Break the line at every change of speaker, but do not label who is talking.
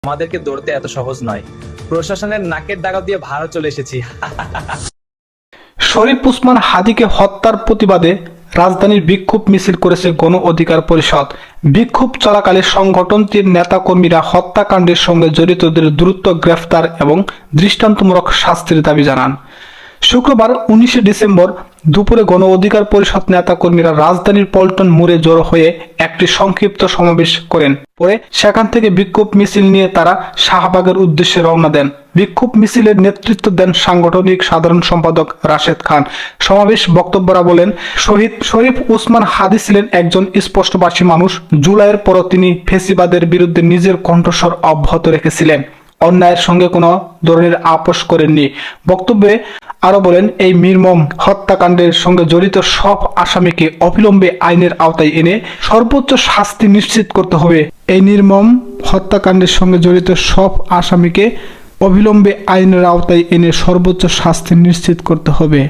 আমাদেরকে ধরতে এত সহজ নয়। প্রশাসনের নাকের ডাকা দিয়ে ভারত চলে এসেছি।
শরীফ ওসমান হাদীকে হত্যার প্রতিবাদে রাজধানীর বিক্ষোভ মিছিল করেছে গণ অধিকার পরিষদ। বিক্ষোভ চলাকালে সংগঠনটির নেতাকর্মীরা হত্যাকাণ্ডের সঙ্গে জড়িতদের দ্রুত গ্রেফতার এবং দৃষ্টান্তমূলক শাস্তির দাবি জানান। শুক্রবার 19 ডিসেম্বর দুপুরে গণ অধিকার পরিষদ নেতাকর্মীরা রাজধানীর পল্টন মোড়ে জড়ো হয়ে একটি সংক্ষিপ্ত সমাবেশ করেন। পরে সেখান থেকে বিক্ষোভ মিছিল নিয়ে তারা শাহবাগের উদ্দেশ্যে রওনা দেন। বিক্ষোভ মিছিলের নেতৃত্ব দেন সাংগঠনিক সাধারণ সম্পাদক রাশেদ খান। সমাবেশ বক্তব্যরা বলেন, শহীদ শরীফ ওসমান হাদী ছিলেন একজন স্পষ্টভাষী মানুষ। জুলাইয়ের পরও তিনি ফ্যাসিবাদের বিরুদ্ধে নিজের কণ্ঠস্বর অব্যাহত রেখেছিলেন, অন্যায়ের সঙ্গে কোনো ধরনের আপোষ করেননি। বক্তব্যে আরো বলেন, এই নির্মম হত্যাকাণ্ডের সঙ্গে জড়িত সব আসামিকে অবিলম্বে আইনের আওতায় এনে সর্বোচ্চ শাস্তি নিশ্চিত করতে হবে। এই নির্মম হত্যাকাণ্ডের সঙ্গে জড়িত সব আসামিকে অবিলম্বে আইনের আওতায় এনে সর্বোচ্চ শাস্তি নিশ্চিত করতে হবে।